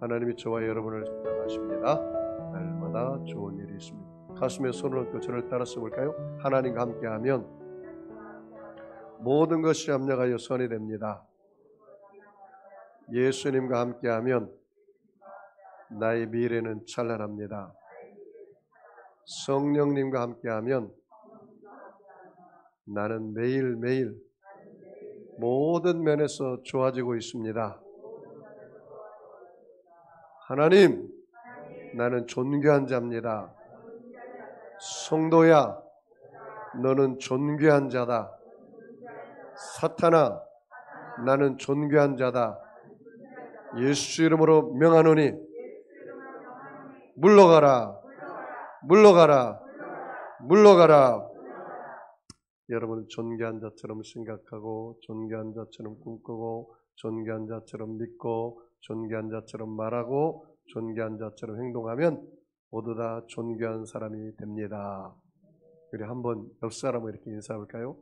하나님이 저와 여러분을 사랑하십니다. 날마다 좋은 일이 있습니다. 가슴에 손을 얹고 저를 따라서 볼까요? 하나님과 함께하면 모든 것이 합력하여 선이 됩니다. 예수님과 함께하면 나의 미래는 찬란합니다. 성령님과 함께하면 나는 매일매일 모든 면에서 좋아지고 있습니다. 하나님, 나는 존귀한 자입니다. 성도야, 너는 존귀한 자다. 사탄아, 나는 존귀한 자다. 예수 이름으로 명하노니 물러가라, 물러가라, 물러가라. 여러분은 존귀한 자처럼 생각하고 존귀한 자처럼 꿈꾸고 존귀한 자처럼 믿고 존귀한 자처럼 말하고 존귀한 자처럼 행동하면 모두 다 존귀한 사람이 됩니다. 우리 한번 옆 사람을 이렇게 인사해볼까요?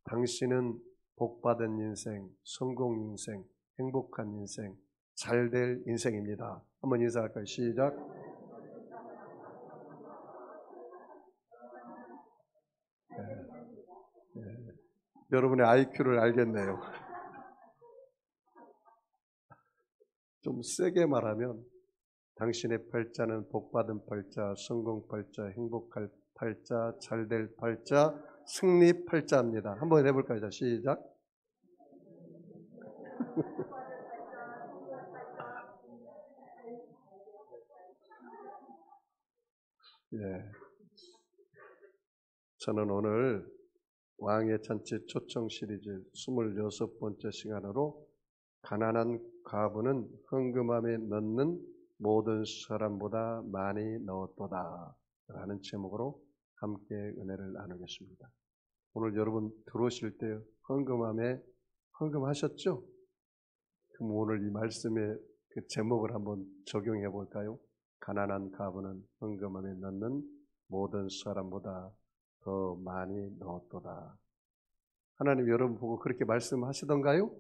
당신은 복받은 인생, 성공 인생, 행복한 인생, 잘될 인생입니다. 한번 인사할까요? 시작. 여러분의 IQ를 알겠네요. 좀 세게 말하면 당신의 팔자는 복받은 팔자, 성공 팔자, 행복할 팔자, 잘될 팔자, 승리 팔자입니다. 한번 해볼까요? 자, 시작. 예. 저는 오늘 왕의 잔치 초청 시리즈 26번째 시간으로 가난한 과부는 헌금함에 넣는 모든 사람보다 많이 넣었도다 라는 제목으로 함께 은혜를 나누겠습니다. 오늘 여러분 들어오실 때 헌금함에 헌금하셨죠? 그럼 오늘 이 말씀의 그 제목을 한번 적용해 볼까요? 가난한 과부는 헌금함에 넣는 모든 사람보다 더 많이 넣었도다. 하나님 여러분 보고 그렇게 말씀하시던가요?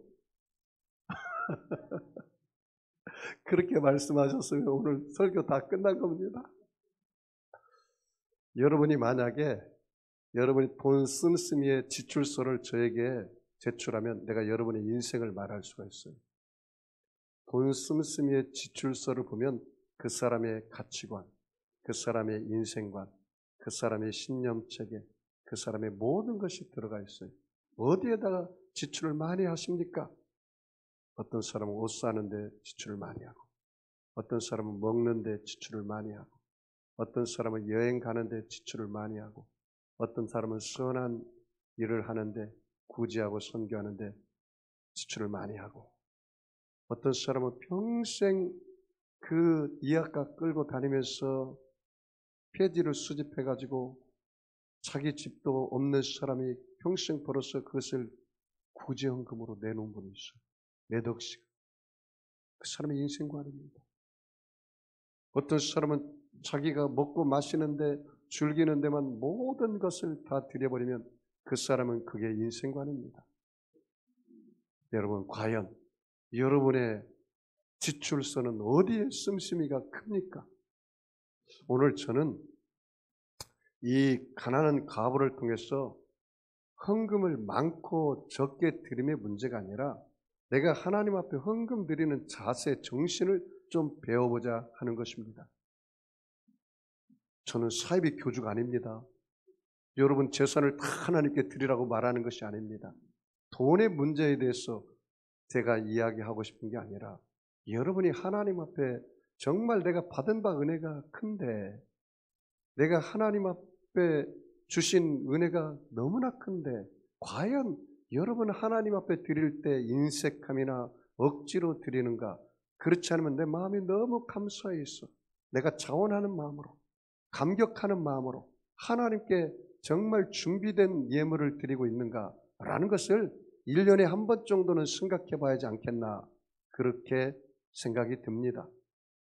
그렇게 말씀하셨으면 오늘 설교 다 끝난 겁니다. 여러분이 만약에 여러분이 돈 씀씀이의 지출서를 저에게 제출하면 내가 여러분의 인생을 말할 수가 있어요. 돈 씀씀이의 지출서를 보면 그 사람의 가치관, 그 사람의 인생관, 그 사람의 신념체계, 그 사람의 모든 것이 들어가 있어요. 어디에다가 지출을 많이 하십니까? 어떤 사람은 옷 사는데 지출을 많이 하고, 어떤 사람은 먹는데 지출을 많이 하고, 어떤 사람은 여행 가는데 지출을 많이 하고, 어떤 사람은 선한 일을 하는데 구제하고 선교하는데 지출을 많이 하고, 어떤 사람은 평생 그 이약가 끌고 다니면서 폐지를 수집해가지고 자기 집도 없는 사람이 평생 벌어서 그것을 구제헌금으로 내놓은 분이 있어요. 몇 억씩. 그 사람의 인생관입니다. 어떤 사람은 자기가 먹고 마시는데 즐기는 데만 모든 것을 다 들여버리면 그 사람은 그게 인생관입니다. 여러분 과연 여러분의 지출서는 어디에 씀씀이가 큽니까? 오늘 저는 이 가난한 과부를 통해서 헌금을 많고 적게 드림의 문제가 아니라 내가 하나님 앞에 헌금 드리는 자세, 정신을 좀 배워보자 하는 것입니다. 저는 사이비 교주가 아닙니다. 여러분 재산을 다 하나님께 드리라고 말하는 것이 아닙니다. 돈의 문제에 대해서 제가 이야기하고 싶은 게 아니라 여러분이 하나님 앞에 정말 내가 받은 바 은혜가 큰데 내가 하나님 앞에 주신 은혜가 너무나 큰데 과연 여러분 하나님 앞에 드릴 때 인색함이나 억지로 드리는가? 그렇지 않으면 내 마음이 너무 감사해 있어. 내가 자원하는 마음으로 감격하는 마음으로 하나님께 정말 준비된 예물을 드리고 있는가라는 것을 1년에 한 번 정도는 생각해 봐야지 않겠나 그렇게 생각이 듭니다.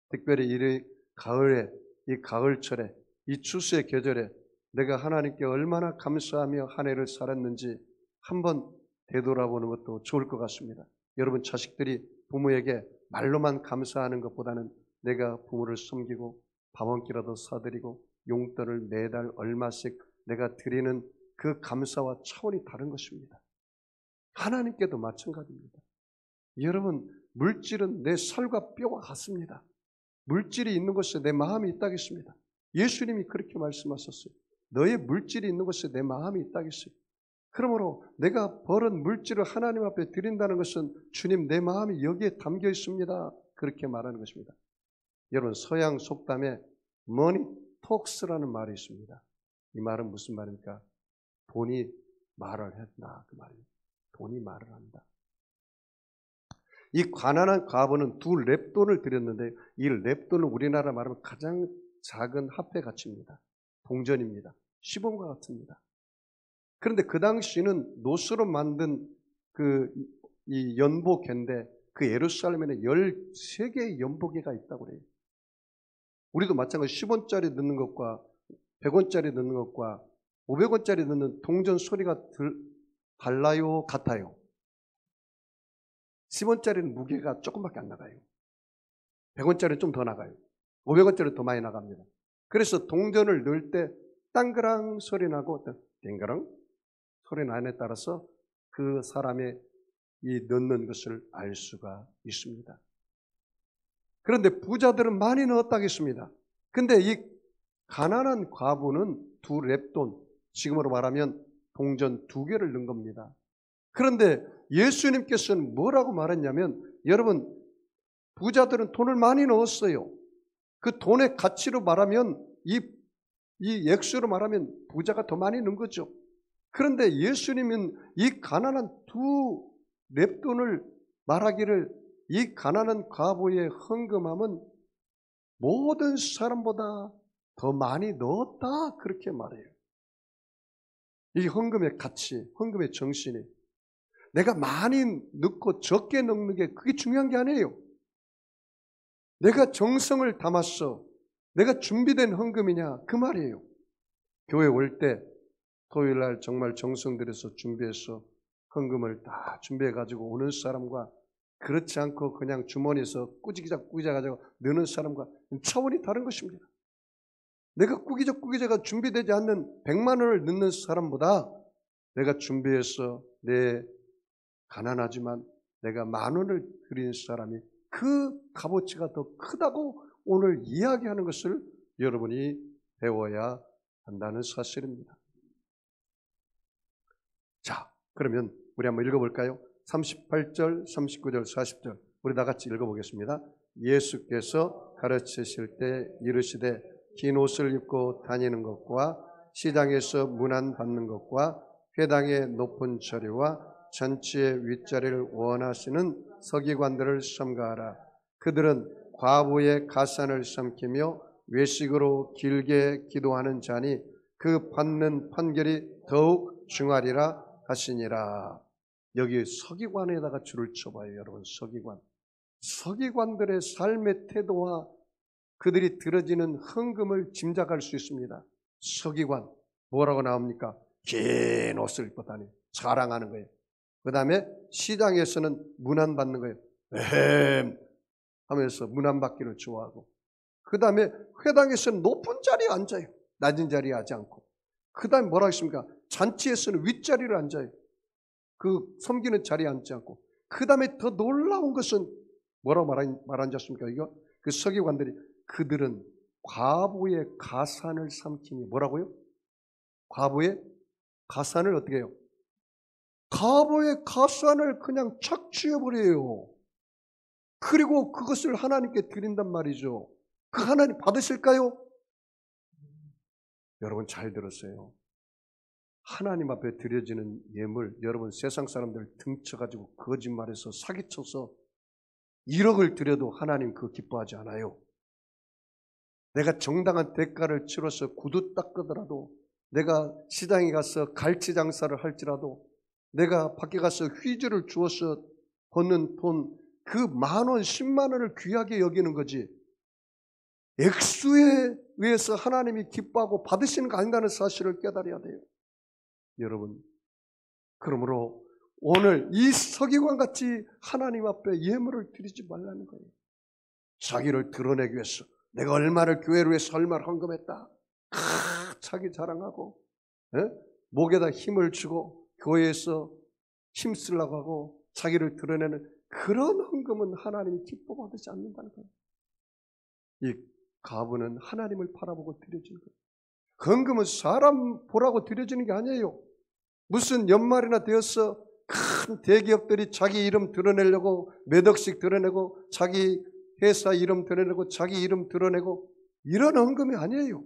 특별히 이 가을에, 이 가을철에, 이 추수의 계절에 내가 하나님께 얼마나 감사하며 한 해를 살았는지 한번 되돌아보는 것도 좋을 것 같습니다. 여러분 자식들이 부모에게 말로만 감사하는 것보다는 내가 부모를 섬기고 밥 한 끼라도 사드리고 용돈을 매달 얼마씩 내가 드리는 그 감사와 차원이 다른 것입니다. 하나님께도 마찬가지입니다. 여러분, 물질은 내 살과 뼈와 같습니다. 물질이 있는 곳에 내 마음이 있다겠습니다. 예수님이 그렇게 말씀하셨어요. 너의 물질이 있는 곳에 내 마음이 있다겠어요. 그러므로 내가 벌은 물질을 하나님 앞에 드린다는 것은 주님 내 마음이 여기에 담겨 있습니다. 그렇게 말하는 것입니다. 여러분, 서양 속담에 money talks라는 말이 있습니다. 이 말은 무슨 말입니까? 돈이 말을 했다 그 말이에요. 돈이 말을 한다. 이 가난한 과부는 두 렙돈을 드렸는데 이 렙돈은 우리나라 말하면 가장 작은 화폐 가치입니다. 동전입니다. 시범과 같습니다. 그런데 그 당시는 노스로 만든 이 연보계인데 그 예루살렘에는 13개의 연보계가 있다고 그래요. 우리도 마찬가지 10원짜리 넣는 것과 100원짜리 넣는 것과 500원짜리 넣는 동전 소리가 달라요? 같아요? 10원짜리는 무게가 조금밖에 안 나가요. 100원짜리는 좀 더 나가요. 500원짜리는 더 많이 나갑니다. 그래서 동전을 넣을 때 땅그랑 소리 나고 땡그랑 소리 나에 따라서 그 사람의 이 넣는 것을 알 수가 있습니다. 그런데 부자들은 많이 넣었다겠습니다. 근데 이 가난한 과부는 두 렙돈, 지금으로 말하면 동전 2개를 넣은 겁니다. 그런데 예수님께서는 뭐라고 말했냐면, 여러분, 부자들은 돈을 많이 넣었어요. 그 돈의 가치로 말하면, 이 액수로 말하면 부자가 더 많이 넣은 거죠. 그런데 예수님은 이 가난한 두 렙돈을 말하기를, 이 가난한 과부의 헌금함은 모든 사람보다 더 많이 넣었다, 그렇게 말해요. 이 헌금의 가치, 헌금의 정신이 내가 많이 넣고 적게 넣는 게 그게 중요한 게 아니에요. 내가 정성을 담았어, 내가 준비된 헌금이냐, 그 말이에요. 교회 올 때 토요일날 정말 정성 들여서 준비해서 헌금을 다 준비해가지고 오는 사람과 그렇지 않고 그냥 주머니에서 꾸기자가지고 넣는 사람과 차원이 다른 것입니다. 내가 꾸기자가 준비되지 않는 100만 원을 넣는 사람보다 내가 준비해서 내 가난하지만 내가 10,000원을 드린 사람이 그 값어치가 더 크다고 오늘 이야기하는 것을 여러분이 배워야 한다는 사실입니다. 자, 그러면 우리 한번 읽어볼까요? 38절, 39절, 40절 우리 다 같이 읽어보겠습니다. 예수께서 가르치실 때 이르시되 긴 옷을 입고 다니는 것과 시장에서 문안 받는 것과 회당의 높은 자리와 잔치의 윗자리를 원하시는 서기관들을 삼가하라. 그들은 과부의 가산을 삼키며 외식으로 길게 기도하는 자니 그 받는 판결이 더욱 중하리라 하시니라. 여기 서기관에다가 줄을 쳐봐요, 여러분. 서기관들의 삶의 태도와 그들이 들어지는 헌금을 짐작할 수 있습니다. 서기관, 뭐라고 나옵니까? 긴 옷을 입고 다니 자랑하는 거예요. 그 다음에 시장에서는 문안 받는 거예요. 에헴 하면서 문안 받기를 좋아하고, 그 다음에 회당에서는 높은 자리에 앉아요. 낮은 자리에 앉지 않고. 그 다음에 뭐라고 했습니까? 잔치에서는 윗자리를 앉아요. 그 섬기는 자리에 앉지 않고. 그 다음에 더 놀라운 것은 뭐라고 말한지 아십니까? 이거 그 서기관들이 그들은 과부의 가산을 삼키니 뭐라고요? 과부의 가산을 어떻게 해요? 과부의 가산을 그냥 착취해버려요. 그리고 그것을 하나님께 드린단 말이죠. 그 하나님 받으실까요? 여러분 잘 들으세요. 하나님 앞에 드려지는 예물, 여러분 세상 사람들 등쳐가지고 거짓말해서 사기쳐서 1억을 드려도 하나님 그거 기뻐하지 않아요. 내가 정당한 대가를 치러서 구두 닦으더라도, 내가 시장에 가서 갈치 장사를 할지라도, 내가 밖에 가서 휘주를 주어서 버는 돈, 그 10,000원, 10만 원을 귀하게 여기는 거지, 액수에 의해서 하나님이 기뻐하고 받으시는 거 아닌다는 사실을 깨달아야 돼요. 여러분, 그러므로 오늘 이 서기관같이 하나님 앞에 예물을 드리지 말라는 거예요. 자기를 드러내기 위해서 내가 얼마를 교회를 위해서 얼마를 헌금했다. 자기 자랑하고, 목에다 힘을 주고 교회에서 힘쓰려고 하고 자기를 드러내는 그런 헌금은 하나님이 기뻐받지 않는다는 거예요. 이 과부는 하나님을 바라보고 드려지는 거예요. 헌금은 사람 보라고 드려지는 게 아니에요. 무슨 연말이나 되어서 큰 대기업들이 자기 이름 드러내려고 몇 억씩 드러내고 자기 회사 이름 드러내고 자기 이름 드러내고 이런 헌금이 아니에요.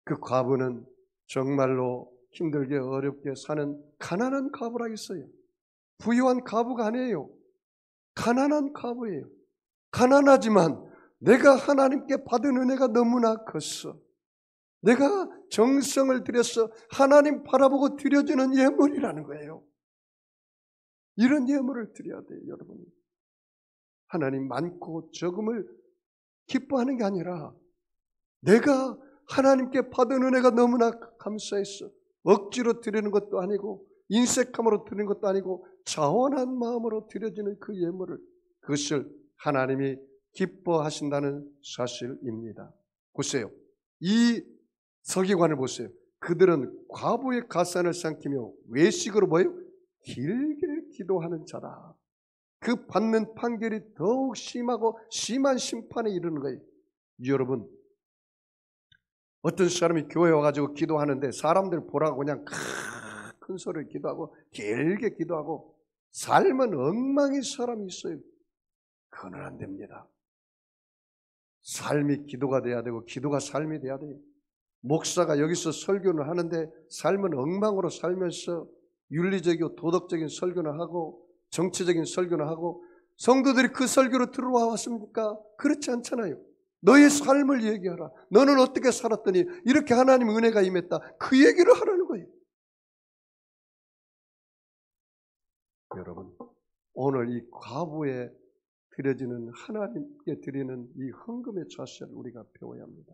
그 과부는 정말로 힘들게 어렵게 사는 가난한 과부라 했어요. 부유한 과부가 아니에요. 가난한 과부예요. 가난하지만 내가 하나님께 받은 은혜가 너무나 컸어. 내가 정성을 들여서 하나님 바라보고 드려지는 예물이라는 거예요. 이런 예물을 드려야 돼요, 여러분. 하나님 많고 적음을 기뻐하는 게 아니라 내가 하나님께 받은 은혜가 너무나 감사했어. 억지로 드리는 것도 아니고 인색함으로 드리는 것도 아니고 자원한 마음으로 드려지는 그 예물을, 그것을 하나님이 기뻐하신다는 사실입니다. 보세요. 이 서기관을 보세요. 그들은 과부의 가산을 삼키며 외식으로 뭐예요? 길게 기도하는 자다. 그 받는 판결이 더욱 심하고 심한 심판에 이르는 거예요. 여러분, 어떤 사람이 교회에 와가지고 기도하는데 사람들 보라고 그냥 큰 소리를 기도하고 길게 기도하고 삶은 엉망인 사람이 있어요. 그건 안 됩니다. 삶이 기도가 돼야 되고 기도가 삶이 돼야 돼요. 목사가 여기서 설교를 하는데 삶은 엉망으로 살면서 윤리적이고 도덕적인 설교를 하고 정치적인 설교를 하고 성도들이 그 설교로 들어와 왔습니까? 그렇지 않잖아요. 너의 삶을 얘기하라. 너는 어떻게 살았더니 이렇게 하나님 은혜가 임했다. 그 얘기를 하라는 거예요. 여러분, 오늘 이 과부에 드려지는 하나님께 드리는 이 헌금의 자세를 우리가 배워야 합니다.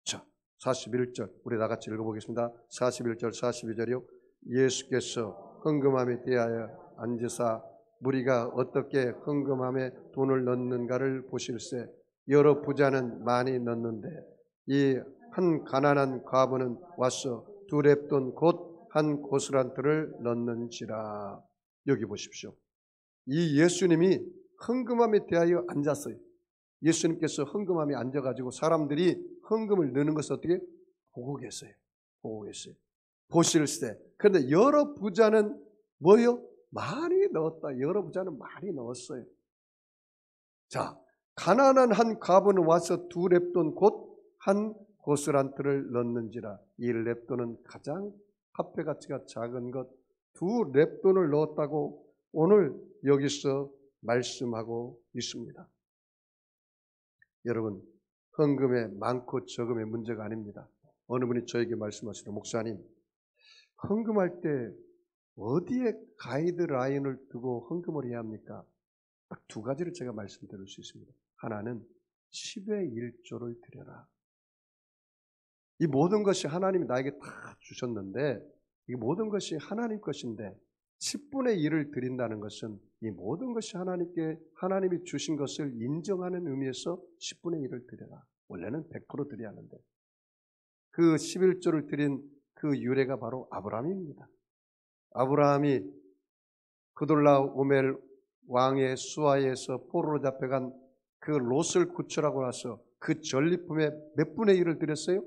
자, 41절 우리 다 같이 읽어보겠습니다. 41절 42절이요. 예수께서 헌금함에 대하여 앉으사 무리가 어떻게 헌금함에 돈을 넣는가를 보실세. 여러 부자는 많이 넣는데 이 한 가난한 과부는 와서 두 렙돈 곧 한 고스란트를 넣는지라. 여기 보십시오. 이 예수님이 헌금함에 대하여 앉았어요. 예수님께서 헌금함에 앉아가지고 사람들이 헌금을 넣는 것을 어떻게 보고 계세요. 보고 계세요. 보실세. 그런데 여러 부자는 뭐요? 많이 넣었다. 여러 부자는 많이 넣었어요. 자, 가난한 한 과부는 와서 두 렙돈 곧 한 고스란트를 넣는지라. 이 렙돈은 가장 화폐 가치가 작은 것 두 렙돈을 넣었다고 오늘 여기서 말씀하고 있습니다. 여러분, 헌금의 많고 적음의 문제가 아닙니다. 어느 분이 저에게 말씀하시죠. 목사님, 헌금할 때 어디에 가이드라인을 두고 헌금을 해야 합니까? 딱 두 가지를 제가 말씀드릴 수 있습니다. 하나는 10의 1조를 드려라. 이 모든 것이 하나님이 나에게 다 주셨는데 이 모든 것이 하나님 것인데 10분의 1을 드린다는 것은 이 모든 것이 하나님이 주신 것을 인정하는 의미에서 10분의 1을 드려라. 원래는 100% 드려야 하는데 그 11조를 드린 그 유래가 바로 아브라함입니다. 아브라함이 그돌라오멜 왕의 수하에서 포로로 잡혀간 그 롯을 구출하고 나서 그 전리품의 몇 분의 1을 드렸어요?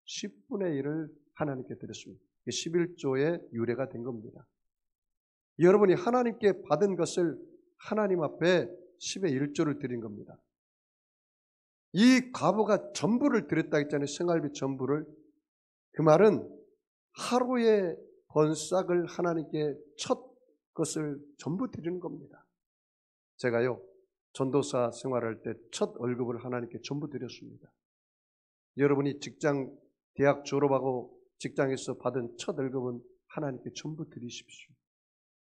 10분의 1을 하나님께 드렸습니다. 11조의 유래가 된 겁니다. 여러분이 하나님께 받은 것을 하나님 앞에 10의 1조를 드린 겁니다. 이 과부가 전부를 드렸다 했잖아요. 생활비 전부를. 그 말은 하루에 번 싹을 하나님께 첫 것을 전부 드리는 겁니다. 제가요, 전도사 생활할 때 첫 월급을 하나님께 전부 드렸습니다. 여러분이 대학 졸업하고 직장에서 받은 첫 월급은 하나님께 전부 드리십시오.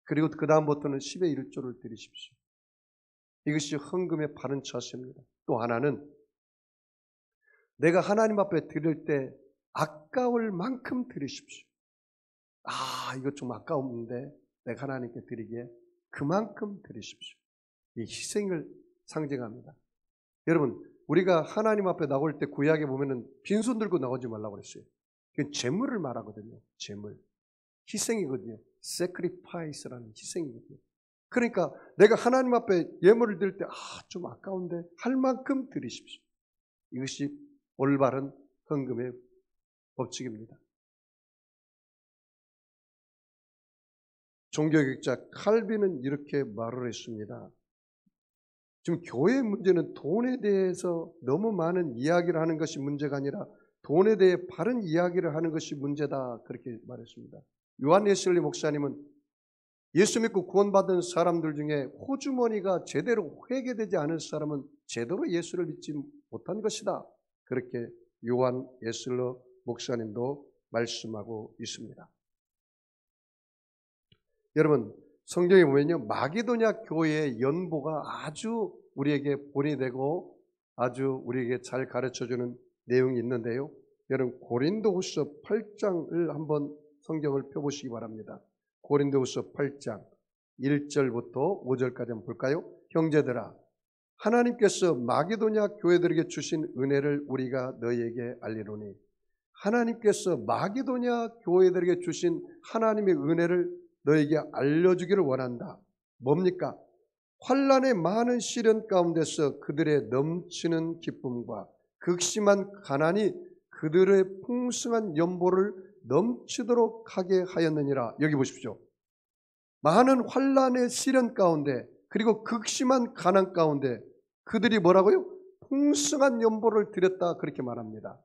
그리고 그 다음부터는 10의 1조를 드리십시오. 이것이 헌금의 바른 자세입니다. 또 하나는 내가 하나님 앞에 드릴 때 아까울 만큼 드리십시오. 이거 좀 아까운데 내가 하나님께 드리기에 그만큼 드리십시오. 이 희생을 상징합니다. 여러분, 우리가 하나님 앞에 나올 때 구약에 보면은 빈손 들고 나오지 말라고 그랬어요. 그건 제물을 말하거든요. 제물. 희생이거든요. sacrifice라는 희생이거든요. 그러니까 내가 하나님 앞에 예물을 드릴 때 좀 아까운데 할 만큼 드리십시오. 이것이 올바른 헌금의 법칙입니다. 종교개혁자 칼빈은 이렇게 말을 했습니다. 지금 교회의 문제는 돈에 대해서 너무 많은 이야기를 하는 것이 문제가 아니라 돈에 대해 바른 이야기를 하는 것이 문제다, 그렇게 말했습니다. 요한 웨슬리 목사님은 예수 믿고 구원받은 사람들 중에 호주머니가 제대로 회개되지 않은 사람은 제대로 예수를 믿지 못한 것이다, 그렇게 요한 웨슬리 목사님도 말씀하고 있습니다. 여러분, 성경에 보면요, 마게도냐 교회의 연보가 아주 우리에게 본이 되고 아주 우리에게 잘 가르쳐주는 내용이 있는데요. 여러분, 고린도후서 8장을 한번 성경을 펴보시기 바랍니다. 고린도후서 8장 1절부터 5절까지 한번 볼까요? 형제들아, 하나님께서 마게도냐 교회들에게 주신 은혜를 우리가 너희에게 알리노니, 하나님께서 마게도냐 교회들에게 주신 하나님의 은혜를 너에게 알려주기를 원한다. 뭡니까? 환난의 많은 시련 가운데서 그들의 넘치는 기쁨과 극심한 가난이 그들의 풍성한 연보를 넘치도록 하게 하였느니라. 여기 보십시오. 많은 환난의 시련 가운데 그리고 극심한 가난 가운데 그들이 뭐라고요? 풍성한 연보를 드렸다, 그렇게 말합니다.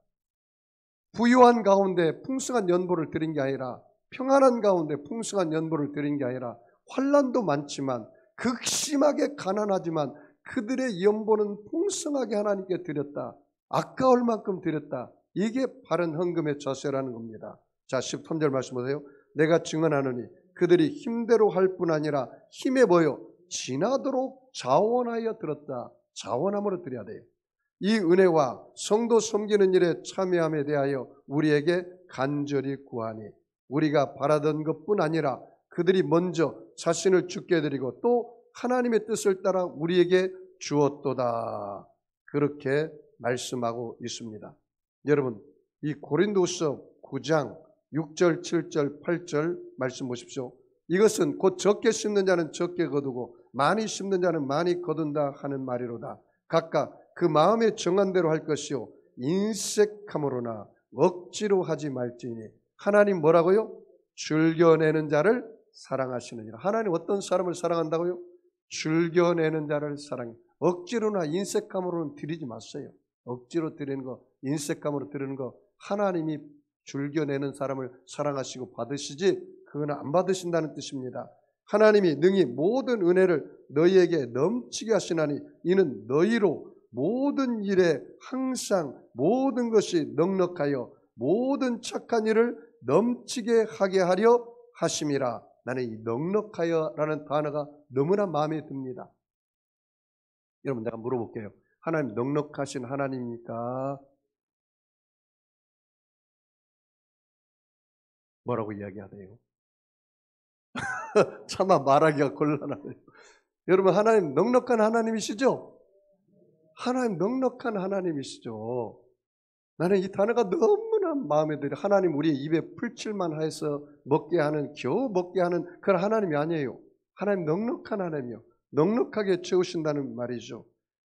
부유한 가운데 풍성한 연보를 드린 게 아니라, 평안한 가운데 풍성한 연보를 드린 게 아니라, 환난도 많지만 극심하게 가난하지만 그들의 연보는 풍성하게 하나님께 드렸다. 아까울 만큼 드렸다. 이게 바른 헌금의 자세라는 겁니다. 자, 13절 말씀 보세요. 내가 증언하노니 그들이 힘대로 할 뿐 아니라 힘에 보여 지나도록 자원하여 들었다. 자원함으로 드려야 돼요. 이 은혜와 성도 섬기는 일에 참여함에 대하여 우리에게 간절히 구하니, 우리가 바라던 것뿐 아니라 그들이 먼저 자신을 주께 드리고 또 하나님의 뜻을 따라 우리에게 주었도다, 그렇게 말씀하고 있습니다. 여러분, 이 고린도후서 9장 6절, 7절, 8절 말씀 보십시오. 이것은 곧 적게 심는 자는 적게 거두고 많이 심는 자는 많이 거둔다 하는 말이로다. 각각 그 마음에 정한 대로 할 것이요 인색함으로나 억지로 하지 말지니 하나님 뭐라고요? 즐겨내는 자를 사랑하시느니라. 하나님 어떤 사람을 사랑한다고요? 즐겨내는 자를 사랑해. 억지로나 인색함으로는 드리지 마세요. 억지로 드리는 거, 인색함으로 드리는 거, 하나님이 즐겨내는 사람을 사랑하시고 받으시지 그건 안 받으신다는 뜻입니다. 하나님이 능히 모든 은혜를 너희에게 넘치게 하시나니 이는 너희로 모든 일에 항상 모든 것이 넉넉하여 모든 착한 일을 넘치게 하게 하려 하심이라. 나는 이 넉넉하여라는 단어가 너무나 마음에 듭니다. 여러분, 내가 물어볼게요. 하나님 넉넉하신 하나님입니까? 뭐라고 이야기하네요. 차마 말하기가 곤란하네요. 여러분, 하나님 넉넉한 하나님이시죠? 하나님 넉넉한 하나님이시죠? 나는 이 단어가 너무나 마음에 들어요. 하나님 우리 입에 풀칠만 해서 먹게 하는, 겨우 먹게 하는 그런 하나님이 아니에요. 하나님 넉넉한 하나님이요. 넉넉하게 채우신다는 말이죠.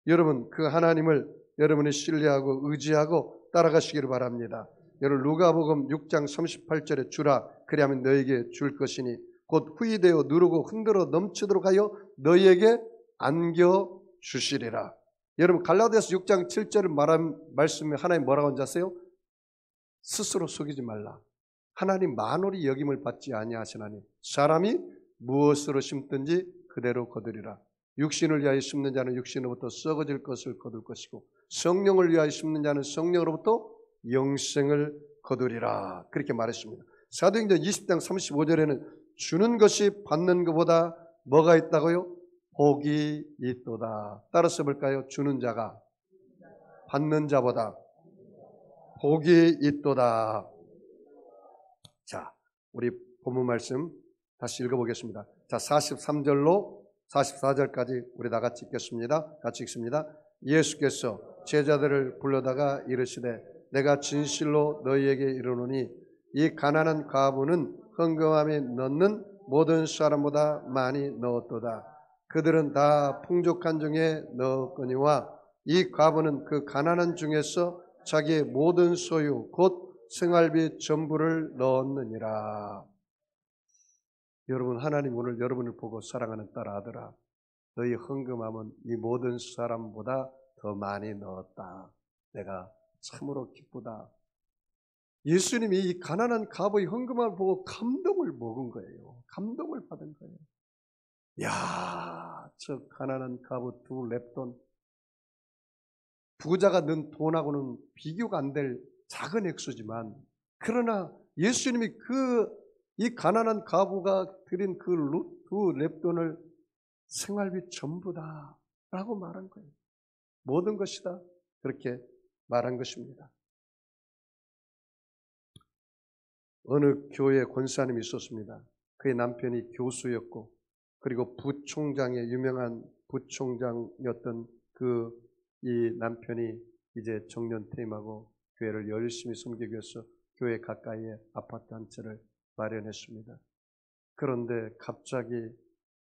여러분, 그 하나님을 여러분이 신뢰하고 의지하고 따라가시기를 바랍니다. 여러분, 누가복음 6장 38절에 주라 그리하면 너에게 줄 것이니 곧 후이되어 누르고 흔들어 넘치도록 하여 너희에게 안겨 주시리라. 여러분, 갈라디아서 6장 7절을 말한 말씀에 하나님 뭐라고 하는지 아세요? 스스로 속이지 말라. 하나님 만홀히 여김을 받지 아니하시나니 사람이 무엇으로 심든지 그대로 거두리라. 육신을 위하여 심는 자는 육신으로부터 썩어질 것을 거둘 것이고 성령을 위하여 심는 자는 성령으로부터 영생을 거두리라. 그렇게 말했습니다. 사도행전 20장 35절에는 주는 것이 받는 것보다 뭐가 있다고요? 복이 있도다. 따라서 볼까요? 주는 자가 받는 자보다 복이 있도다. 자, 우리 본문 말씀 다시 읽어보겠습니다. 자, 43절로 44절까지 우리 다 같이 읽겠습니다. 같이 읽습니다. 예수께서 제자들을 불러다가 이르시되 내가 진실로 너희에게 이르노니 이 가난한 과부는 헌금함에 넣는 모든 사람보다 많이 넣었도다. 그들은 다 풍족한 중에 넣었거니와 이 과부는 그 가난한 중에서 자기의 모든 소유 곧 생활비 전부를 넣었느니라. 여러분, 하나님 오늘 여러분을 보고 사랑하는 딸 아들아, 너희 헌금함은 이 모든 사람보다 더 많이 넣었다. 내가 참으로 기쁘다. 예수님이 이 가난한 과부의 헌금함을 보고 감동을 먹은 거예요. 감동을 받은 거예요. 야, 저 가난한 과부 두 렙돈, 부자가 는 돈하고는 비교가 안 될 작은 액수지만, 그러나 예수님이 이 가난한 과부가 드린 그 두 렙돈을 생활비 전부다 라고 말한 거예요. 모든 것이다. 그렇게 말한 것입니다. 어느 교회 권사님이 있었습니다. 그의 남편이 교수였고, 그리고 부총장의 유명한 부총장이었던 이 남편이 이제 정년 퇴임하고 교회를 열심히 섬기기 위해서 교회 가까이에 아파트 한 채를 마련했습니다. 그런데 갑자기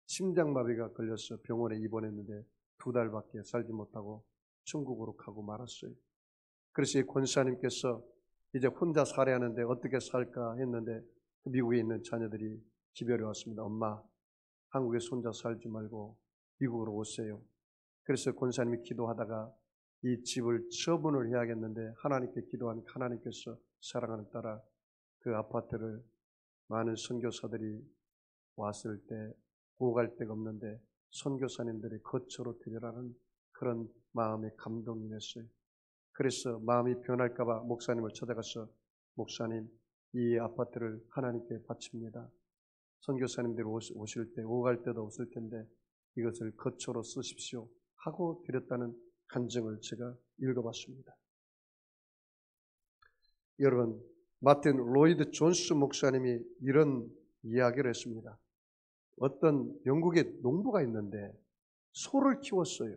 심장마비가 걸려서 병원에 입원했는데 2달밖에 살지 못하고 천국으로 가고 말았어요. 그래서 이 권사님께서 이제 혼자 살아야 하는데 어떻게 살까 했는데 미국에 있는 자녀들이 기별이 왔습니다. 엄마, 한국에서 혼자 살지 말고 미국으로 오세요. 그래서 권사님이 기도하다가 이 집을 처분을 해야겠는데 하나님께 기도하니까 하나님께서 사랑하는 딸아, 그 아파트를 많은 선교사들이 왔을 때 구할 데가 없는데 선교사님들이 거처로 드리라는 그런 마음의 감동이 됐어요. 그래서 마음이 변할까 봐 목사님을 찾아가서 목사님, 이 아파트를 하나님께 바칩니다. 선교사님들이 오실 때 오갈 때도 없을 텐데 이것을 거처로 쓰십시오 하고 드렸다는 간증을 제가 읽어봤습니다. 여러분, 마틴 로이드 존스 목사님이 이런 이야기를 했습니다. 어떤 영국에 농부가 있는데 소를 키웠어요.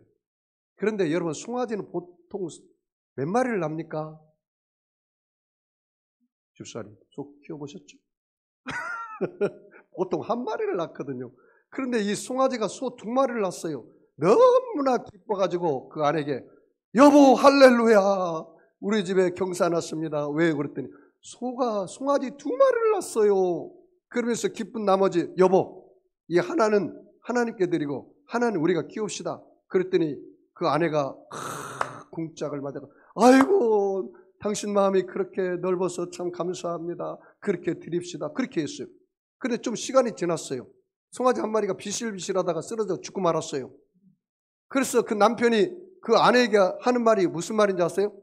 그런데 여러분, 송아지는 보통 몇 마리를 낳습니까? 집사님, 소 키워보셨죠? 보통 한 마리를 낳거든요. 그런데 이 송아지가 소 2마리를 낳았어요. 너무나 기뻐가지고 그 아내에게 여보 할렐루야, 우리 집에 경사 났습니다. 왜 그랬더니 송아지 2마리를 낳았어요. 그러면서 기쁜 나머지 여보, 이 하나는 하나님께 드리고 하나는 우리가 키웁시다. 그랬더니 그 아내가 궁짝을 맞아가 아이고, 당신 마음이 그렇게 넓어서 참 감사합니다. 그렇게 드립시다. 그렇게 했어요. 근데 좀 시간이 지났어요. 송아지 한 마리가 비실비실하다가 쓰러져 죽고 말았어요. 그래서 그 남편이 그 아내에게 하는 말이 무슨 말인지 아세요?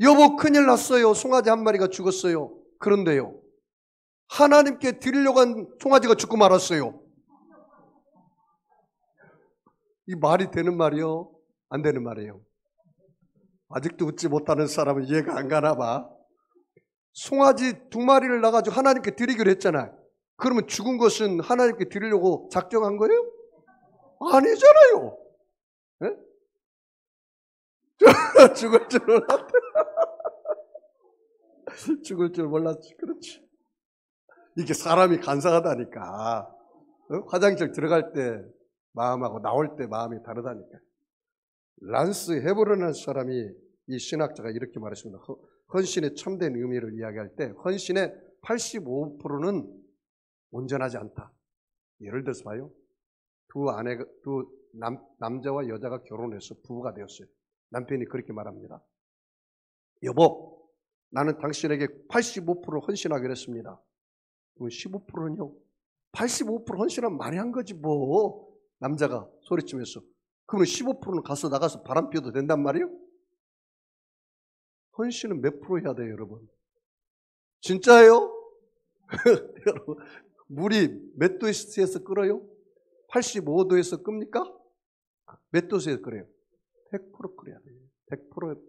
여보, 큰일 났어요. 송아지 한 마리가 죽었어요. 그런데요, 하나님께 드리려고 한 송아지가 죽고 말았어요. 이 말이 되는 말이요? 안 되는 말이에요? 아직도 웃지 못하는 사람은 이해가 안 가나 봐. 송아지 2마리를 낳아가지고 하나님께 드리기로 했잖아요. 그러면 죽은 것은 하나님께 드리려고 작정한 거예요? 아니잖아요. 네? 죽을 줄 몰랐대. 죽을 줄 몰랐지. 그렇지. 이게 사람이 간사하다니까. 화장실 들어갈 때 마음하고 나올 때 마음이 다르다니까. 란스 헤브르라는 사람이, 이 신학자가 이렇게 말했습니다. 헌신의 참된 의미를 이야기할 때 헌신의 85%는 온전하지 않다. 예를 들어서 봐요. 남자와 여자가 결혼해서 부부가 되었어요. 남편이 그렇게 말합니다. 여보, 나는 당신에게 85% 헌신하기로 했습니다. 15%는요? 85% 헌신하면 많이 한 거지 뭐. 남자가 소리치면서. 그러면 15%는 나가서 바람 피워도 된단 말이에요? 헌신은 몇 프로 해야 돼요, 여러분? 진짜예요? 여러분, 물이 몇 도에서 끓어요? 85도에서 끓습니까? 몇 도에서 끓어요? 100% 끓여야 돼요.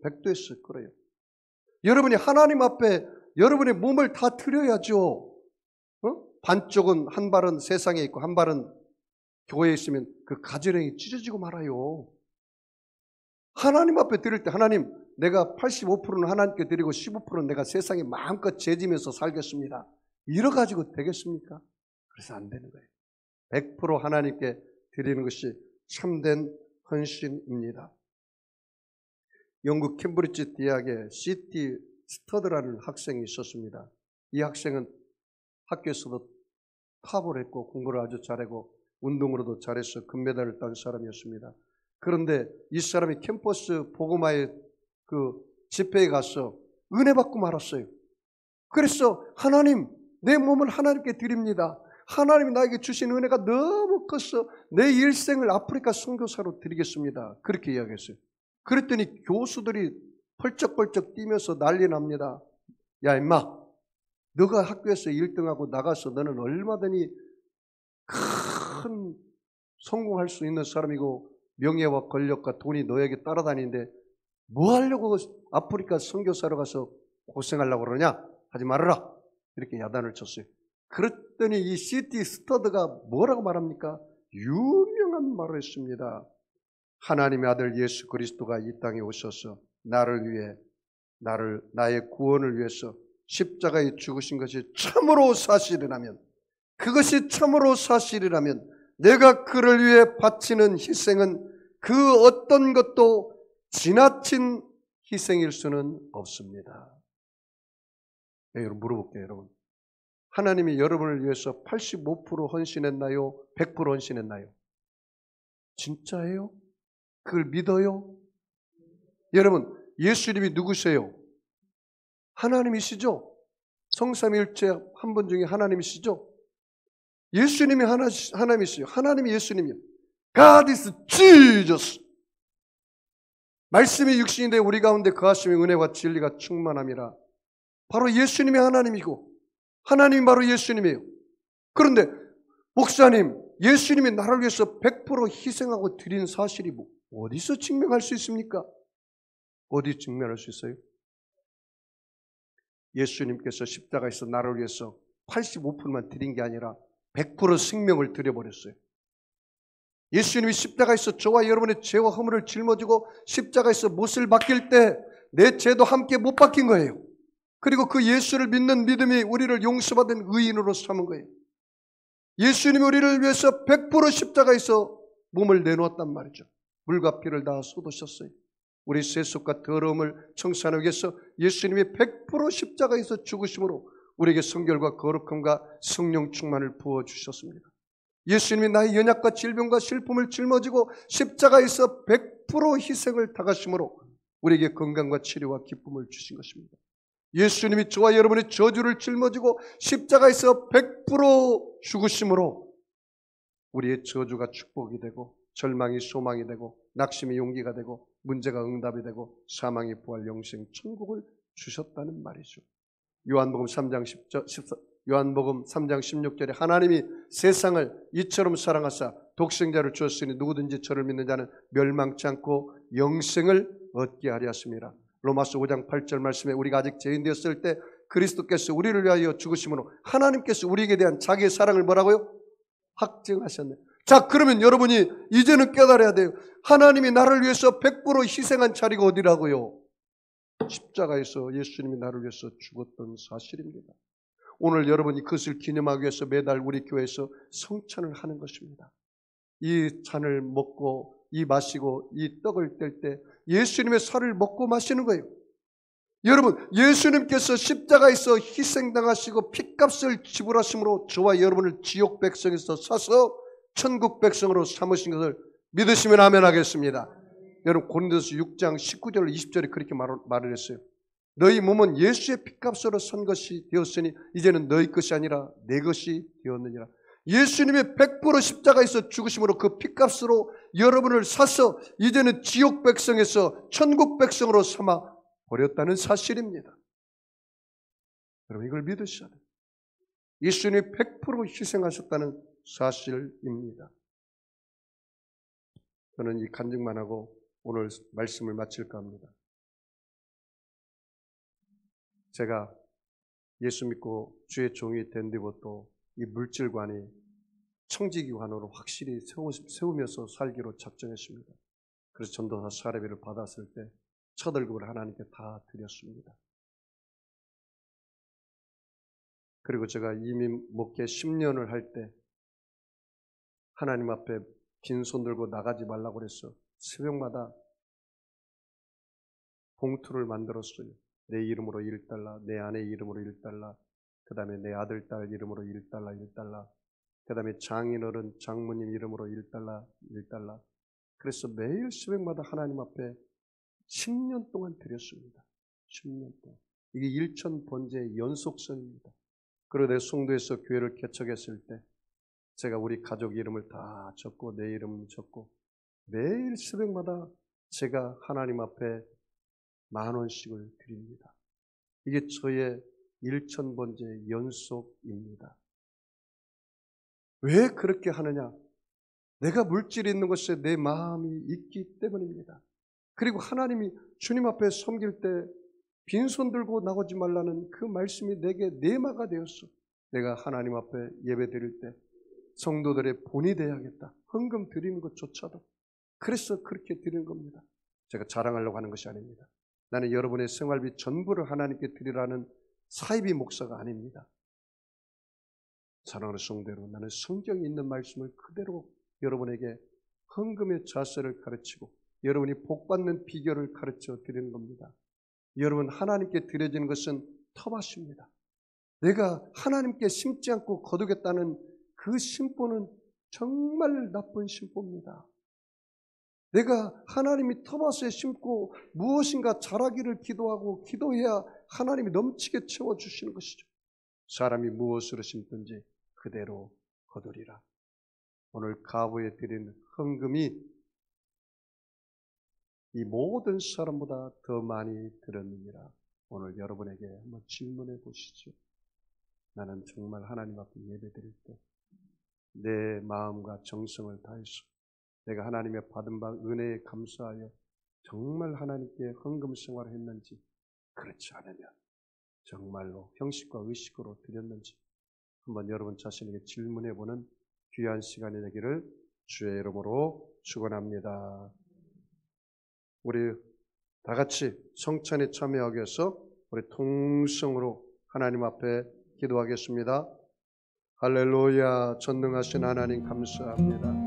100도에서 끓어요. 여러분이 하나님 앞에 여러분의 몸을 다 드려야죠. 반쪽은 한 발은 세상에 있고 한 발은 교회에 있으면 그 가지런히 찢어지고 말아요. 하나님 앞에 드릴 때 하나님 내가 85%는 하나님께 드리고 15%는 내가 세상에 마음껏 재지면서 살겠습니다. 이래가지고 되겠습니까? 그래서 안 되는 거예요. 100% 하나님께 드리는 것이 참된 헌신입니다. 영국 캠브리지 대학에 C.T. 스터드라는 학생이 있었습니다. 이 학생은 학교에서도 탑을 했고 공부를 아주 잘하고 운동으로도 잘해서 금메달을 딴 사람이었습니다. 그런데 이 사람이 캠퍼스 복음화의 그 집회에 가서 은혜 받고 말았어요. 그래서 하나님, 내 몸을 하나님께 드립니다. 하나님이 나에게 주신 은혜가 너무 커서 내 일생을 아프리카 선교사로 드리겠습니다. 그렇게 이야기했어요. 그랬더니 교수들이 펄쩍펄쩍 뛰면서 난리 납니다. 야 임마, 너가 학교에서 1등하고 나가서 너는 얼마든지 큰 성공할 수 있는 사람이고 명예와 권력과 돈이 너에게 따라다니는데 뭐 하려고 아프리카 선교사로 가서 고생하려고 그러냐? 하지 말아라. 이렇게 야단을 쳤어요. 그랬더니 이 C.T. 스터드가 뭐라고 말합니까? 유명한 말을 했습니다. 하나님의 아들 예수 그리스도가 이 땅에 오셔서 나를 위해 나의 구원을 위해서 십자가에 죽으신 것이 참으로 사실이라면, 그것이 참으로 사실이라면 내가 그를 위해 바치는 희생은 그 어떤 것도 지나친 희생일 수는 없습니다. 네, 여러분 물어볼게요. 여러분, 하나님이 여러분을 위해서 85% 헌신했나요? 100% 헌신했나요? 진짜예요? 그걸 믿어요? 여러분, 예수님이 누구세요? 하나님이시죠? 성삼일체 한 분 중에 하나님이시죠? 예수님이 하나님이시죠? 하나님이 예수님이요. God is Jesus. 말씀이 육신이 되어 우리 가운데 거하시며 은혜와 진리가 충만함이라. 바로 예수님이 하나님이고 하나님이 바로 예수님이에요. 그런데 목사님, 예수님이 나를 위해서 100% 희생하고 드린 사실이 어디서 증명할 수 있습니까? 어디 증명할 수 있어요? 예수님께서 십자가에서 나를 위해서 85%만 드린 게 아니라 100% 생명을 드려버렸어요. 예수님이 십자가에서 저와 여러분의 죄와 허물을 짊어지고 십자가에서 못을 박힐 때 내 죄도 함께 못 박힌 거예요. 그리고 그 예수를 믿는 믿음이 우리를 용서받은 의인으로 삼은 거예요. 예수님이 우리를 위해서 100% 십자가에서 몸을 내놓았단 말이죠. 물과 피를 다 쏟으셨어요. 우리 세속과 더러움을 청산하기 위해서 예수님이 100% 십자가에서 죽으심으로 우리에게 성결과 거룩함과 성령 충만을 부어주셨습니다. 예수님이 나의 연약과 질병과 슬픔을 짊어지고 십자가에서 100% 희생을 다하심으로 우리에게 건강과 치료와 기쁨을 주신 것입니다. 예수님이 저와 여러분의 저주를 짊어지고 십자가에서 100% 죽으심으로 우리의 저주가 축복이 되고 절망이 소망이 되고 낙심이 용기가 되고 문제가 응답이 되고 사망이 부활 영생 천국을 주셨다는 말이죠. 요한복음 3장 16절에 하나님이 세상을 이처럼 사랑하사 독생자를 주었으니 누구든지 저를 믿는 자는 멸망치 않고 영생을 얻게 하려 하심이라. 로마서 5장 8절 말씀에 우리가 아직 죄인 되었을 때 그리스도께서 우리를 위하여 죽으심으로 하나님께서 우리에게 대한 자기의 사랑을 뭐라고요? 확증하셨네. 자, 그러면 여러분이 이제는 깨달아야 돼요. 하나님이 나를 위해서 100% 희생한 자리가 어디라고요? 십자가에서 예수님이 나를 위해서 죽었던 사실입니다. 오늘 여러분이 그것을 기념하기 위해서 매달 우리 교회에서 성찬을 하는 것입니다. 이 잔을 먹고 이 마시고 이 떡을 뗄 때 예수님의 살을 먹고 마시는 거예요. 여러분, 예수님께서 십자가에서 희생당하시고 핏값을 지불하심으로 저와 여러분을 지옥 백성에서 사서 천국 백성으로 삼으신 것을 믿으시면 아멘 하겠습니다. 여러분, 고린도서 6장 19절 20절에 그렇게 말을 했어요. 너희 몸은 예수의 핏값으로 산 것이 되었으니 이제는 너희 것이 아니라 내 것이 되었느니라. 예수님의 100% 십자가에서 죽으심으로 그 핏값으로 여러분을 사서 이제는 지옥 백성에서 천국 백성으로 삼아 버렸다는 사실입니다. 여러분, 이걸 믿으셔야 돼요. 예수님이 100% 희생하셨다는 사실입니다. 저는 이 간증만 하고 오늘 말씀을 마칠까 합니다. 제가 예수 믿고 주의 종이 된 뒤부터 이 물질관이 청지기관으로 확실히 세우면서 살기로 작정했습니다. 그래서 전도사 사례비를 받았을 때 첫 월급을 하나님께 다 드렸습니다. 그리고 제가 이미 목회 10년을 할 때 하나님 앞에 빈손 들고 나가지 말라고 그랬어. 새벽마다 봉투를 만들었어요. 내 이름으로 1달러, 내 아내 이름으로 1달러, 그 다음에 내 아들, 딸 이름으로 1달러, 1달러, 그 다음에 장인어른, 장모님 이름으로 1달러, 1달러. 그래서 매일 새벽마다 하나님 앞에 10년 동안 드렸습니다. 10년 동안. 이게 일천 번제의 연속선입니다. 그리고 내 송도에서 교회를 개척했을 때 제가 우리 가족 이름을 다 적고 내 이름을 적고 매일 새벽마다 제가 하나님 앞에 10,000원씩을 드립니다. 이게 저의 일천 번제의 연속입니다. 왜 그렇게 하느냐? 내가 물질이 있는 곳에 내 마음이 있기 때문입니다. 그리고 하나님이 주님 앞에 섬길 때 빈손 들고 나오지 말라는 그 말씀이 내게 내마가 되었어. 내가 하나님 앞에 예배 드릴 때 성도들의 본이 되어야겠다. 헌금 드리는 것조차도. 그래서 그렇게 드리는 겁니다. 제가 자랑하려고 하는 것이 아닙니다. 나는 여러분의 생활비 전부를 하나님께 드리라는 사이비 목사가 아닙니다. 사랑하는 성도 여러분, 나는 성경에 있는 말씀을 그대로 여러분에게 헌금의 자세를 가르치고 여러분이 복받는 비결을 가르쳐 드리는 겁니다. 여러분, 하나님께 드려지는 것은 터밭입니다. 내가 하나님께 심지 않고 거두겠다는 그 심보는 정말 나쁜 심보입니다. 내가 하나님이 터밭에 심고 무엇인가 자라기를 기도하고 기도해야 하나님이 넘치게 채워주시는 것이죠. 사람이 무엇으로 심든지 그대로 거두리라. 오늘 가부에 드린 헌금이 이 모든 사람보다 더 많이 들었느니라. 오늘 여러분에게 한번 질문해 보시죠. 나는 정말 하나님 앞에 예배 드릴 때 내 마음과 정성을 다해서 내가 하나님의 받은 바 은혜에 감사하여 정말 하나님께 헌금 생활을 했는지, 그렇지 않으면 정말로 형식과 의식으로 드렸는지 한번 여러분 자신에게 질문해 보는 귀한 시간이 되기를 주의 이름으로 축원합니다. 우리 다 같이 성찬에 참여하기 위해서 우리 통성으로 하나님 앞에 기도하겠습니다. 할렐루야. 전능하신 하나님 감사합니다.